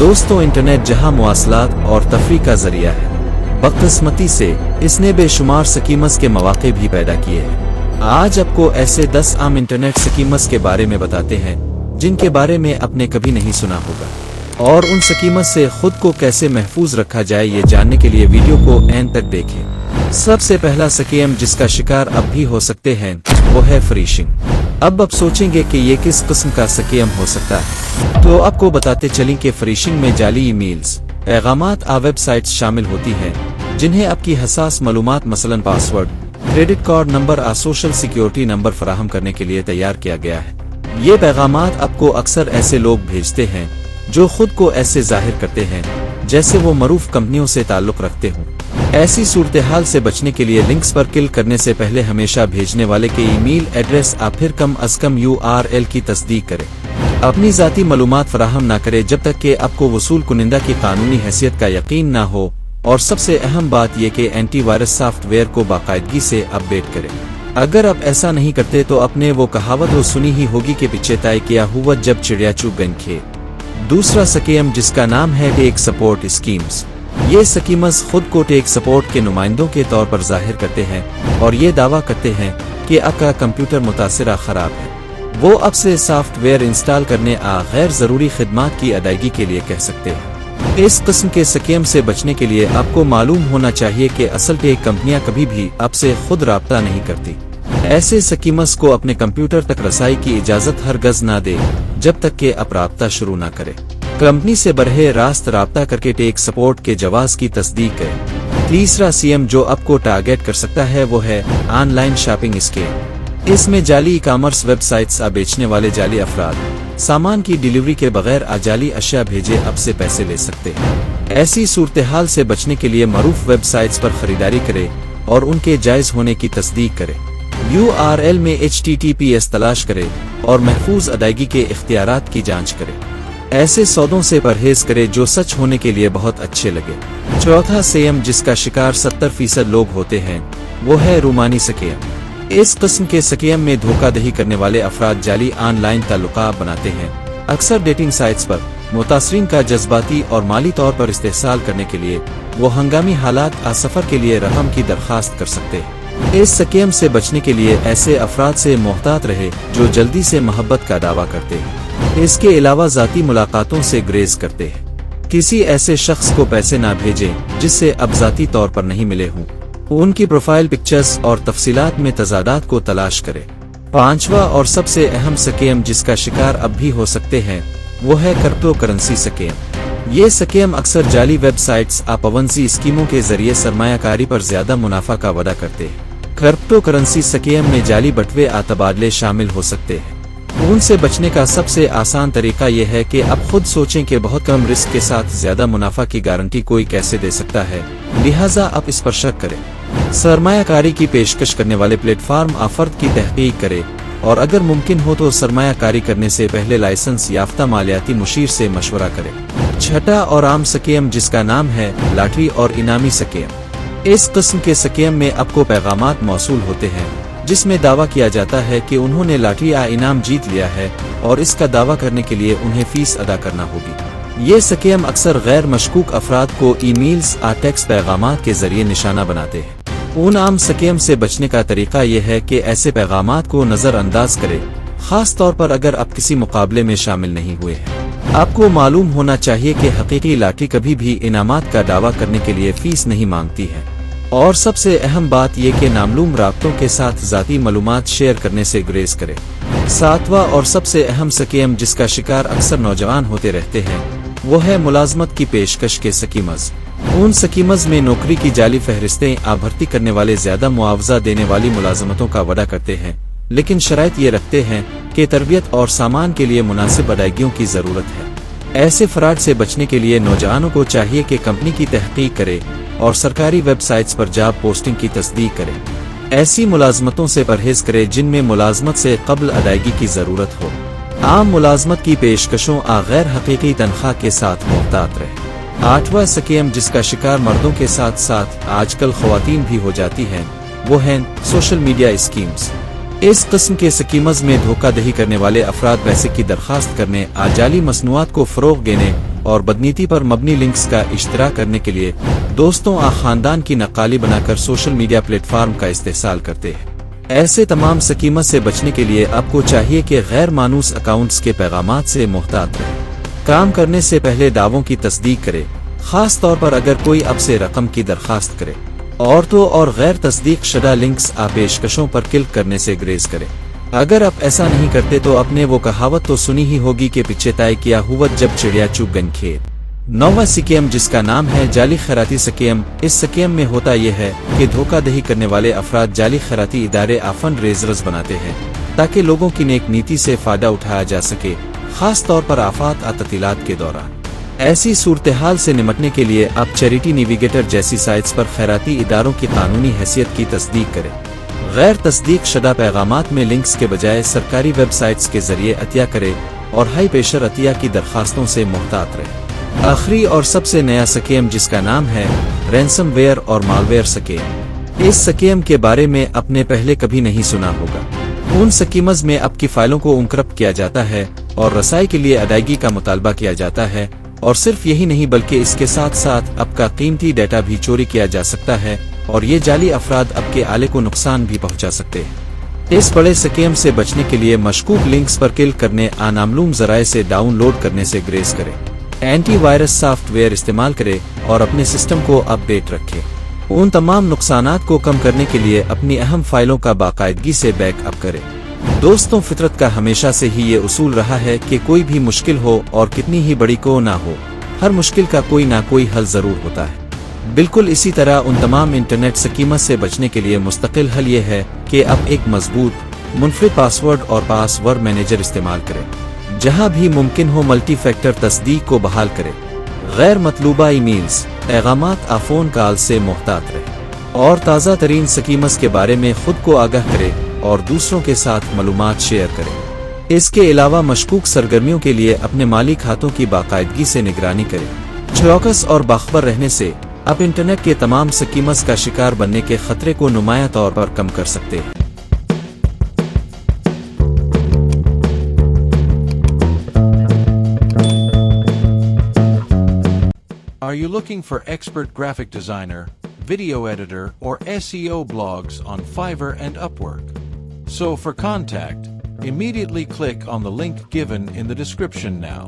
दोस्तों, इंटरनेट जहां मवासलात और तफरीह का जरिया है, बदकिस्मती से इसने बेशुमार स्कीमर्स के मौके भी पैदा किए हैं। आज आपको ऐसे 10 आम इंटरनेट स्कीमर्स के बारे में बताते हैं जिनके बारे में आपने कभी नहीं सुना होगा, और उन स्कीमर्स से खुद को कैसे महफूज रखा जाए ये जानने के लिए वीडियो को एंड तक देखें। सबसे पहला स्कीम जिसका शिकार अब भी हो सकते हैं वो है फिशिंग। अब आप सोचेंगे कि ये किस किस्म का स्कीम हो सकता है, तो आपको बताते चलें कि फिशिंग में जाली ईमेल्स, पैगामात आ वेबसाइट्स शामिल होती हैं जिन्हें आपकी हसास मालूमात मसलन पासवर्ड, क्रेडिट कार्ड नंबर आ सोशल सिक्योरिटी नंबर फराहम करने के लिए तैयार किया गया है। ये पैगामात आपको अक्सर ऐसे लोग भेजते हैं जो खुद को ऐसे जाहिर करते हैं जैसे वो मरूफ कंपनियों से ताल्लुक रखते हों। ऐसी सूरत हाल से बचने के लिए लिंक्स पर क्लिक करने से पहले हमेशा भेजने वाले के ईमेल एड्रेस या फिर कम अज कम URL की तस्दीक करें। अपनी ज़ाती मालूमात फराहम न करें जब तक कि आपको वसूल कुनिंदा की कानूनी हैसियत का यकीन न हो, और सबसे अहम बात यह कि एंटीवायरस सॉफ्टवेयर को बाकायदगी से अपडेट करें। अगर आप ऐसा नहीं करते तो आपने वो कहावत तो सुनी ही होगी कि पीछे तय किया हुआ जब चिड़िया चुग गई खेत। दूसरा स्कीम जिसका नाम है टेक सपोर्ट स्कीम्स। ये स्कीमर्स खुद को टेक सपोर्ट के नुमाइंदों के तौर पर जाहिर करते हैं और ये दावा करते हैं कि आपका कंप्यूटर मुतासिरा खराब है। वो आपसे सॉफ्टवेयर इंस्टॉल करने आ गैर ज़रूरी खिदमात की अदायगी के लिए कह सकते हैं। इस किस्म के स्कीम से बचने के लिए आपको मालूम होना चाहिए कि असल टेक कंपनियां कभी भी आपसे खुद राब्ता नहीं करती। ऐसे स्कीमर्स को अपने कंप्यूटर तक रसाई की इजाज़त हरगज ना दे जब तक कि आप राब्ता शुरू ना करें। कंपनी से बरहे रास्त राब्ता करके टेक सपोर्ट के जवाब की तस्दीक करें। तीसरा सीएम जो आपको टारगेट कर सकता है वो है ऑनलाइन शॉपिंग स्कीम। इसमें जाली ई-कॉमर्स वेबसाइट्स बेचने वाले जाली अफराद सामान की डिलीवरी के बगैर जाली अशिया भेजे आपसे पैसे ले सकते हैं। ऐसी सूरत हाल से बचने के लिए मरूफ वेबसाइट्स पर खरीदारी करें और उनके जायज होने की तस्दीक करें। URL में HTTPS तलाश करें और महफूज अदायगी के इख्तियारात की जांच करें। ऐसे सौदों से परहेज करें जो सच होने के लिए बहुत अच्छे लगे। चौथा स्कीम जिसका शिकार 70% लोग होते हैं वो है रूमानी स्कीम। इस किस्म के स्कीम में धोखाधड़ी करने वाले अफराद जाली ऑनलाइन ताल्लुकात बनाते हैं। अक्सर डेटिंग साइट्स पर मुतासरीन का जज्बाती और माली तौर पर इस्तेहसाल करने के लिए वो हंगामी हालात आ सफर के लिए रकम की दरखास्त कर सकते हैं। इस स्कीम से बचने के लिए ऐसे अफराद से मोहतात रहे जो जल्दी से मोहब्बत का दावा करते हैं। इसके अलावा ज़ाती मुलाकातों से ग्रेज करते हैं। किसी ऐसे शख्स को पैसे ना भेजें जिससे अब ज़ाती तौर पर नहीं मिले हों। उनकी प्रोफाइल पिक्चर्स और तफसीलात में तजादात को तलाश करें। पांचवा और सबसे अहम स्कीम जिसका शिकार अब भी हो सकते हैं वो है क्रिप्टो करेंसी स्कीम। ये स्कीम अक्सर जाली वेबसाइट्स पवनजी स्कीमों के जरिए सरमायाकारी पर ज्यादा मुनाफा का वादा करते हैं। क्रिप्टो करेंसी स्कीम में जाली बटवे तबादले शामिल हो सकते हैं। उनसे बचने का सबसे आसान तरीका यह है कि आप खुद सोचें कि बहुत कम रिस्क के साथ ज्यादा मुनाफा की गारंटी कोई कैसे दे सकता है, लिहाजा आप इस पर शक करें। सरमायाकारी की पेशकश करने वाले प्लेटफॉर्म फर्द की तहकीक करें और अगर मुमकिन हो तो सरमायाकारी करने से पहले लाइसेंस याफ्ता मालियाती मुशीर से मशवरा करें। छठा और आम स्कीम जिसका नाम है लॉटरी और इनामी स्कीम। इस किस्म के स्कीम में आपको पैगामात मौसूल होते हैं जिसमें दावा किया जाता है कि उन्होंने लॉटरी या इनाम जीत लिया है और इसका दावा करने के लिए उन्हें फीस अदा करना होगी। ये स्कीम अक्सर गैर मशकूक अफराद को ईमेल्स टेक्स्ट पैगामात के जरिए निशाना बनाते हैं। उन आम स्कीम से बचने का तरीका यह है कि ऐसे पैगामात को नज़रअंदाज करें, खास तौर पर अगर आप किसी मुकाबले में शामिल नहीं हुए हैं। आपको मालूम होना चाहिए कि हकीकी लॉटरी कभी भी इनामात का दावा करने के लिए फीस नहीं मांगती है, और सबसे अहम बात यह कि नामालूम राब्तों के साथ ज़ाती मालूमात शेयर करने से गुरेज करें। सातवां और सबसे अहम स्कीम जिसका शिकार अक्सर नौजवान होते रहते हैं वो है मुलाजमत की पेशकश के स्कीमर्स। उन स्कीमर्स में नौकरी की जाली फहरिस्तें भर्ती करने वाले ज्यादा मुआवजा देने वाली मुलाजमतों का वादा करते हैं, लेकिन शराइत ये रखते हैं कि तरबियत और सामान के लिए मुनासिब अदायगियों की जरूरत है। ऐसे फ्रॉड से बचने के लिए नौजवानों को चाहिए कि कंपनी की तहकीक करे और सरकारी वेबसाइट्स पर जॉब पोस्टिंग की तस्दीक करें। ऐसी मुलाजमतों से परहेज करें जिनमें मुलाजमत से कब्ल अदायगी की जरूरत हो। आम मुलाजमत की पेशकशों गैर हकीकी तनख्वाह के साथ मोहतात रहे। आठवां स्कीम जिसका शिकार मर्दों के साथ साथ आजकल ख्वातीन भी हो जाती हैं वो हैं सोशल मीडिया स्कीम्स। इस किस्म के स्कीमर्स में धोखाधड़ी करने वाले अफराद पैसे की दरखास्त करने, जाली मसनूआत को फरोग देने और बदनीति पर मबनी लिंक्स का इश्तराक करने के लिए दोस्तों आ खानदान की नक्काली बनाकर सोशल मीडिया प्लेटफॉर्म का इस्तेमाल करते हैं। ऐसे तमाम सकीमत से बचने के लिए आपको चाहिए कि गैर मानूस अकाउंट्स के पैगामात से मुहतात रहें। काम करने से पहले दावों की तस्दीक करें, खास तौर पर अगर कोई आपसे रकम की दरखास्त करे। औरतों और गैर तस्दीक शुदा लिंक्स आ पेशकशों पर क्लिक करने से ग्रेज करें। अगर आप ऐसा नहीं करते तो अपने वो कहावत तो सुनी ही होगी कि पीछे तय किया हुआ जब चिड़िया चुग गई खेत। नौवां स्कीम जिसका नाम है जाली खैराती स्कीम। इस स्कीम में होता यह है कि धोखाधड़ी करने वाले अफराद जाली खैराती इदारे फंड रेजर्स बनाते हैं ताकि लोगों की नेक नीति से फायदा उठाया जा सके, खास तौर पर आफात ततीलात के दौरान। ऐसी सूरत-ए-हाल से निपटने के लिए आप चैरिटी नेविगेटर जैसी साइट्स पर खैराती इदारों की कानूनी हैसियत की तस्दीक करें। गैर तस्दीक शुदा पैगामात में लिंक्स के बजाय सरकारी वेबसाइट्स के जरिए अतिया करें और हाई प्रेशर अतिया की दरखास्तों से मुहतात रहें। आखिरी और सबसे नया स्कीम जिसका नाम है रैंसमवेयर और मालवेयर स्कीम। इस स्कीम के बारे में आपने पहले कभी नहीं सुना होगा। उन स्कीम्स में आपकी फाइलों को इनक्रप्ट किया जाता है और रसाई के लिए अदायगी का मुतालबा किया जाता है, और सिर्फ यही नहीं बल्कि इसके साथ साथ आपका कीमती डेटा भी चोरी किया जा सकता है और ये जाली अफराद आपके आले को नुकसान भी पहुंचा सकते हैं। इस बड़े स्कीम से बचने के लिए मशकूक लिंक्स पर क्लिक करने नामालूम जराए से डाउनलोड करने से ग्रेज करें। एंटीवायरस सॉफ्टवेयर इस्तेमाल करें और अपने सिस्टम को अपडेट रखें। उन तमाम नुकसानात को कम करने के लिए अपनी अहम फाइलों का बाकायदगी से बैकअप करें। दोस्तों, फितरत का हमेशा से ही ये उसूल रहा है कि कोई भी मुश्किल हो और कितनी ही बड़ी को ना हो, हर मुश्किल का कोई ना कोई हल जरूर होता है। बिल्कुल इसी तरह उन तमाम इंटरनेट स्कीमत से बचने के लिए मुस्तकिल हल ये है कि आप एक मजबूत मुनफरिद पासवर्ड और पासवर्ड मैनेजर इस्तेमाल करें। जहां भी मुमकिन हो मल्टी फैक्टर तस्दीक को बहाल करें। गैर मतलूबा ईमेल्स, पैगामात फ़ोन कॉल से मुहतात रहें और ताज़ा तरीन स्कीम्स के बारे में खुद को आगाह करें और दूसरों के साथ मालूमात शेयर करें। इसके अलावा मशकूक सरगर्मियों के लिए अपने माली खातों की बाकायदगी से निगरानी करें। चौकस और बाखबर रहने से आप इंटरनेट के तमाम स्कीम्स का शिकार बनने के खतरे को नुमाया तौर पर कम कर सकते हैं। Are you looking for expert graphic designer, video editor, or SEO blogs on Fiverr and Upwork? So for contact, immediately click on the link given in the description now.